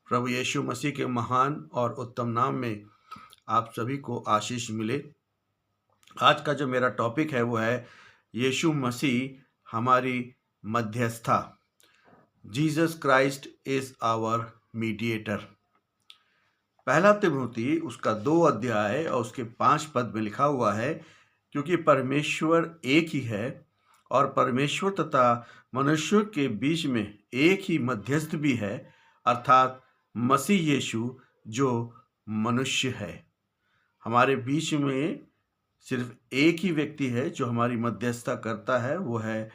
प्रभु यीशु मसीह के महान और उत्तम नाम में आप सभी को आशीष मिले। आज का जो मेरा टॉपिक है वो है यीशु मसीह हमारी मध्यस्थता। Jesus Christ is our mediator. पहला तिमोथी उसका 2 अध्याय और उसके 5 पद में लिखा हुआ है, क्योंकि परमेश्वर एक ही है और परमेश्वर तथा मनुष्यों के बीच में एक ही मध्यस्थ भी है, अर्थात मसीह यीशु जो मनुष्य है। हमारे बीच में सिर्फ एक ही व्यक्ति है जो हमारी मध्यस्थता करता है, वो है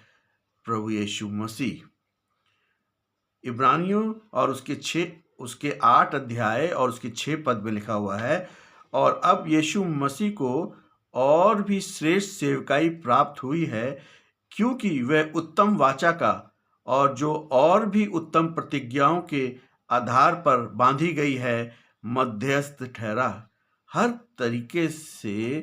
प्रभु यीशु मसीह। इब्रानियों और उसके 8 अध्याय और उसके 6 पद में लिखा हुआ है, और अब यीशु मसीह को और भी श्रेष्ठ सेवकाई प्राप्त हुई है, क्योंकि वह उत्तम वाचा का और जो और भी उत्तम प्रतिज्ञाओं के आधार पर बांधी गई है मध्यस्थ ठहरा। हर तरीके से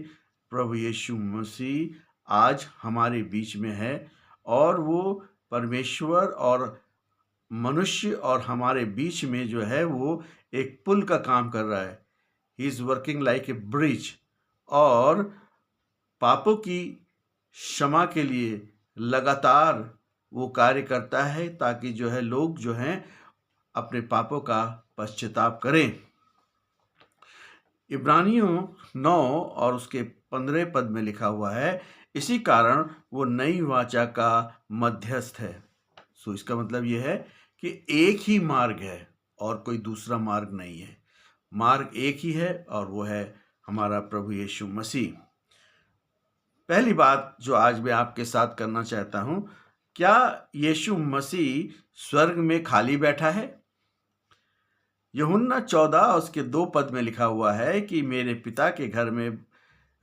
प्रभु यीशु मसीह आज हमारे बीच में है, और वो परमेश्वर और मनुष्य और हमारे बीच में जो है वो एक पुल का काम कर रहा है। He is working like a bridge, और पापों की क्षमा के लिए लगातार वो कार्य करता है, ताकि जो है लोग जो हैं अपने पापों का पश्चाताप करें। इब्रानियों 9 और उसके 15 पद में लिखा हुआ है, इसी कारण वो नई वाचा का मध्यस्थ है। सो इसका मतलब ये है कि एक ही मार्ग है और कोई दूसरा मार्ग नहीं है। मार्ग एक ही है और वो है हमारा प्रभु यीशु मसीह। पहली बात जो आज मैं आपके साथ करना चाहता हूं, क्या यीशु मसीह स्वर्ग में खाली बैठा है? यूहन्ना 14 उसके 2 पद में लिखा हुआ है कि मेरे पिता के घर में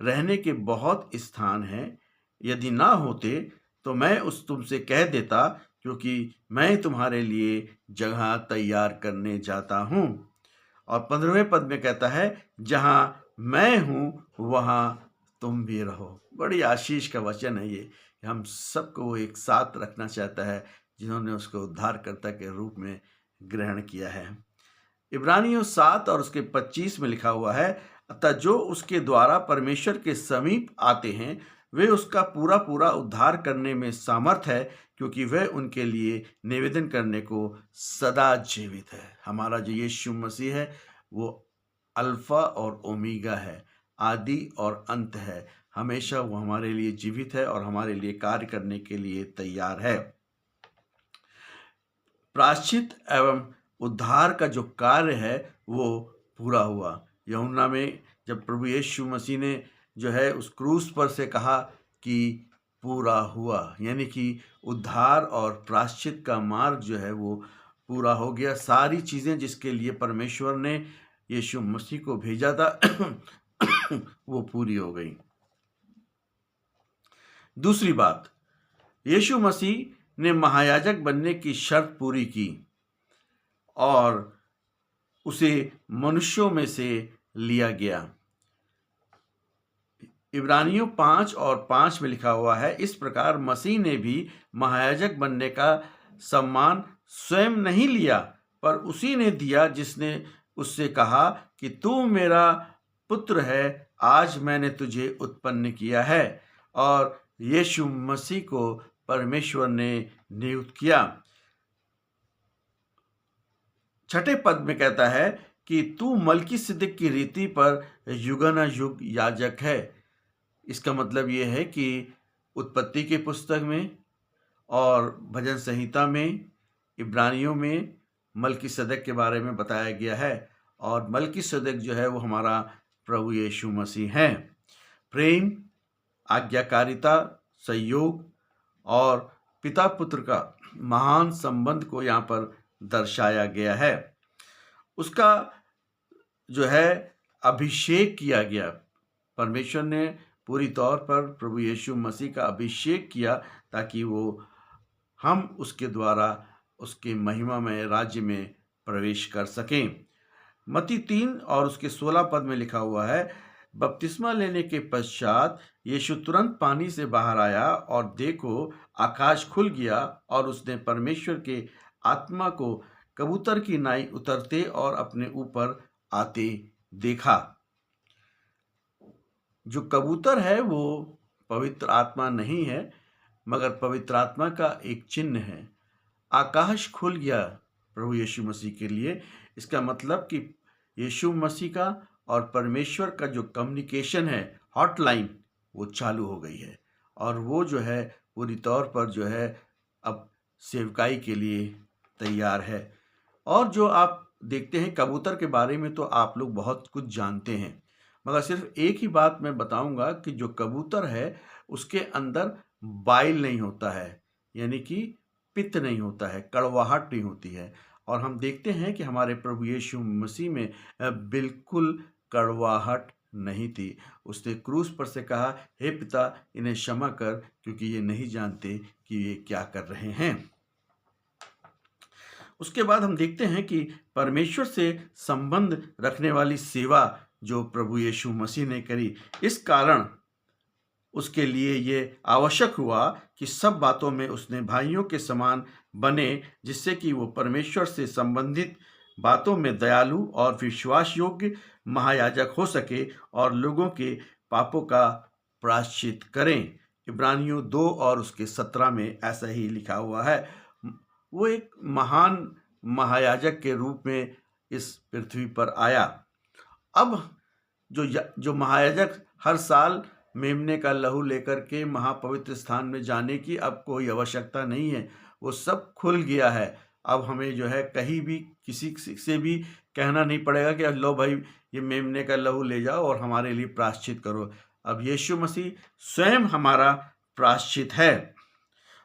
रहने के बहुत स्थान हैं, यदि ना होते तो मैं तुमसे कह देता, क्योंकि मैं तुम्हारे लिए जगह तैयार करने जाता हूँ। और 15वें पद में कहता है, जहाँ मैं हूँ वहाँ तुम भी रहो। बड़ी आशीष का वचन है ये, हम सबको एक साथ रखना चाहता है जिन्होंने उसको उद्धारकर्ता के रूप में ग्रहण किया है। इब्रानियों 7 और उसके 25 में लिखा हुआ है, अतः जो उसके द्वारा परमेश्वर के समीप आते हैं वे उसका पूरा पूरा उद्धार करने में सामर्थ है, क्योंकि वह उनके लिए निवेदन करने को सदा जीवित है। हमारा जो यीशु मसीह है वो अल्फा और ओमेगा है, आदि और अंत है। हमेशा वो हमारे लिए जीवित है और हमारे लिए कार्य करने के लिए तैयार है। प्रायश्चित एवं उद्धार का जो कार्य है वो पूरा हुआ। यूहन्ना में जब प्रभु यीशु मसीह ने जो है उस क्रूस पर से कहा कि पूरा हुआ, यानी कि उद्धार और प्रायश्चित का मार्ग जो है वो पूरा हो गया। सारी चीज़ें जिसके लिए परमेश्वर ने यीशु मसीह को भेजा था वो पूरी हो गई। दूसरी बात, यीशु मसीह ने महायाजक बनने की शर्त पूरी की और उसे मनुष्यों में से लिया गया। इब्रानियों 5 और 5 में लिखा हुआ है, इस प्रकार मसीह ने भी महायाजक बनने का सम्मान स्वयं नहीं लिया, पर उसी ने दिया जिसने उससे कहा कि तू मेरा पुत्र है, आज मैंने तुझे उत्पन्न किया है। और यीशु मसीह को परमेश्वर ने नियुक्त किया। 6 पद में कहता है कि तू मलकीसिदक की रीति पर युगानुयुग याजक है। इसका मतलब ये है कि उत्पत्ति की पुस्तक में और भजन संहिता में, इब्रानियों में मलकीसिदक के बारे में बताया गया है, और मलकीसिदक जो है वो हमारा प्रभु यीशु मसीह है। प्रेम, आज्ञाकारिता, सहयोग और पिता पुत्र का महान संबंध को यहाँ पर दर्शाया गया है। उसका जो है अभिषेक किया गया। परमेश्वर ने पूरी तौर पर प्रभु यीशु मसीह का अभिषेक किया, ताकि वो हम उसके द्वारा उसके महिमा में राज्य में प्रवेश कर सकें। मत्ती 3 और उसके 16 पद में लिखा हुआ है, बपतिस्मा लेने के पश्चात यीशु तुरंत पानी से बाहर आया, और देखो आकाश खुल गया और उसने परमेश्वर के आत्मा को कबूतर की नाई उतरते और अपने ऊपर आते देखा। जो कबूतर है वो पवित्र आत्मा नहीं है, मगर पवित्र आत्मा का एक चिन्ह है। आकाश खुल गया प्रभु यीशु मसीह के लिए। इसका मतलब कि यीशु मसीह का और परमेश्वर का जो कम्युनिकेशन है, हॉटलाइन, वो चालू हो गई है और वो जो है पूरी तौर पर जो है अब सेवकाई के लिए तैयार है। और जो आप देखते हैं कबूतर के बारे में तो आप लोग बहुत कुछ जानते हैं, मगर सिर्फ एक ही बात मैं बताऊंगा कि जो कबूतर है उसके अंदर बाइल नहीं होता है, यानी कि पित्त नहीं होता है, कड़वाहट नहीं होती है। और हम देखते हैं कि हमारे प्रभु यीशु मसीह में बिल्कुल कड़वाहट नहीं थी। उसने क्रूस पर से कहा, हे पिता इन्हें क्षमा कर, क्योंकि ये नहीं जानते कि ये क्या कर रहे हैं। उसके बाद हम देखते हैं कि परमेश्वर से संबंध रखने वाली सेवा जो प्रभु यीशु मसीह ने करी, इस कारण उसके लिए ये आवश्यक हुआ कि सब बातों में उसने भाइयों के समान बने, जिससे कि वो परमेश्वर से संबंधित बातों में दयालु और विश्वास योग्य महायाजक हो सके और लोगों के पापों का प्रायश्चित करें। इब्रानियों 2 और उसके 17 में ऐसा ही लिखा हुआ है। वो एक महान महायाजक के रूप में इस पृथ्वी पर आया। अब जो महायाजक हर साल मेमने का लहू लेकर के महापवित्र स्थान में जाने की अब कोई आवश्यकता नहीं है, वो सब खुल गया है। अब हमें जो है कहीं भी किसी से भी कहना नहीं पड़ेगा कि लो भाई ये मेमने का लहू ले जाओ और हमारे लिए प्रायश्चित करो। अब यीशु मसीह स्वयं हमारा प्रायश्चित है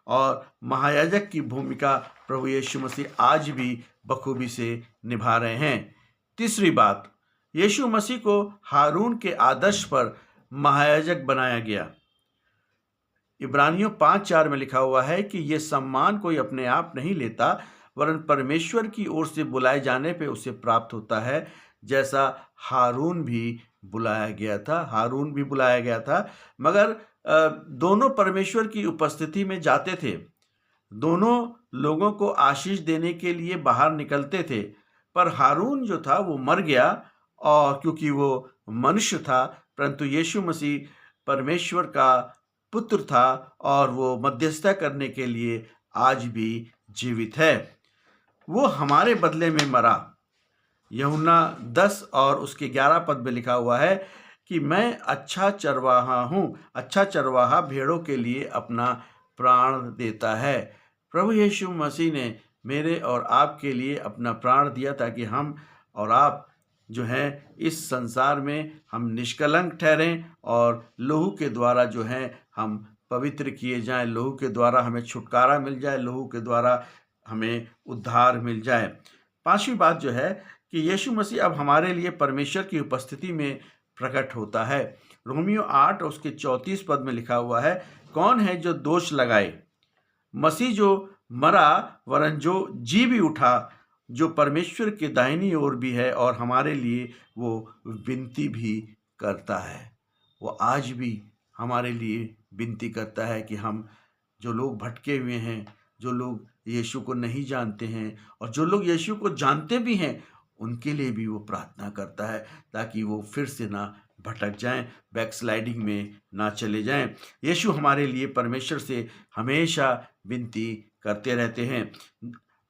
और महायाजक की भूमिका प्रभु यीशु मसीह आज भी बखूबी से निभा रहे हैं। तीसरी बात, यीशु मसीह को हारून के आदर्श पर महायाजक बनाया गया। इब्रानियों 5:4 में लिखा हुआ है कि यह सम्मान कोई अपने आप नहीं लेता, वरन परमेश्वर की ओर से बुलाए जाने पे उसे प्राप्त होता है, जैसा हारून भी बुलाया गया था। मगर दोनों परमेश्वर की उपस्थिति में जाते थे, दोनों लोगों को आशीष देने के लिए बाहर निकलते थे। पर हारून जो था वो मर गया, और क्योंकि वो मनुष्य था, परंतु यीशु मसीह परमेश्वर का पुत्र था और वो मध्यस्थता करने के लिए आज भी जीवित है। वो हमारे बदले में मरा। यूहन्ना 10 और उसके 11 पद में लिखा हुआ है कि मैं अच्छा चरवाहा हूँ, अच्छा चरवाहा भेड़ों के लिए अपना प्राण देता है। प्रभु यीशु मसीह ने मेरे और आपके लिए अपना प्राण दिया ताकि हम और आप जो है इस संसार में हम निष्कलंक ठहरें और लहू के द्वारा जो है हम पवित्र किए जाएं, लहू के द्वारा हमें छुटकारा मिल जाए, लहू के द्वारा हमें उद्धार मिल जाए। पांचवी बात जो है कि यीशु मसीह अब हमारे लिए परमेश्वर की उपस्थिति में प्रकट होता है। रोमियो 8 उसके 34 पद में लिखा हुआ है, कौन है जो दोष लगाए? मसीह जो मरा वरन जो जी भी उठा, जो परमेश्वर के दाहिनी ओर भी है और हमारे लिए वो विनती भी करता है। वो आज भी हमारे लिए विनती करता है कि हम जो लोग भटके हुए हैं, जो लोग यीशु को नहीं जानते हैं और जो लोग यीशु को जानते भी हैं, उनके लिए भी वो प्रार्थना करता है ताकि वो फिर से ना भटक जाएं, बैकस्लाइडिंग में ना चले जाएं। यीशु हमारे लिए परमेश्वर से हमेशा विनती करते रहते हैं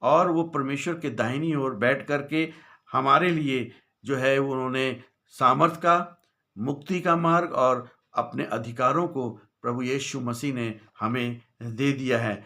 और वो परमेश्वर के दाहिनी ओर बैठ करके हमारे लिए जो है उन्होंने सामर्थ का, मुक्ति का मार्ग और अपने अधिकारों को प्रभु यीशु मसीह ने हमें दे दिया है।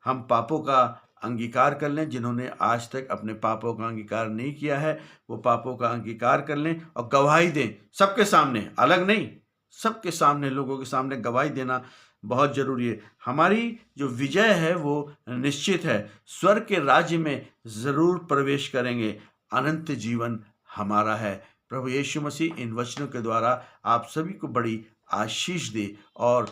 हम पापों का अंगीकार कर लें, जिन्होंने आज तक अपने पापों का अंगीकार नहीं किया है वो पापों का अंगीकार कर लें और गवाही दें सबके सामने, अलग नहीं, सबके सामने, लोगों के सामने गवाही देना बहुत जरूरी है। हमारी जो विजय है वो निश्चित है, स्वर्ग के राज्य में जरूर प्रवेश करेंगे, अनंत जीवन हमारा है। प्रभु यीशु मसीह इन वचनों के द्वारा आप सभी को बड़ी आशीष दे और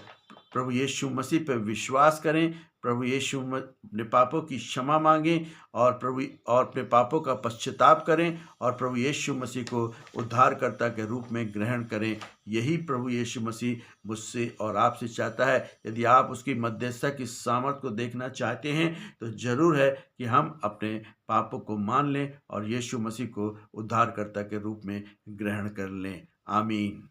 प्रभु यीशु मसीह पर विश्वास करें, प्रभु यीशु अपने पापों की क्षमा मांगें और अपने पापों का पश्चाताप करें और प्रभु यीशु मसीह को उद्धारकर्ता के रूप में ग्रहण करें। यही प्रभु यीशु मसीह मुझसे और आपसे चाहता है। यदि आप उसकी मध्यस्थता की सामर्थ को देखना चाहते हैं तो जरूर है कि हम अपने पापों को मान लें और यीशु मसीह को उद्धारकर्ता के रूप में ग्रहण कर लें। आमीन।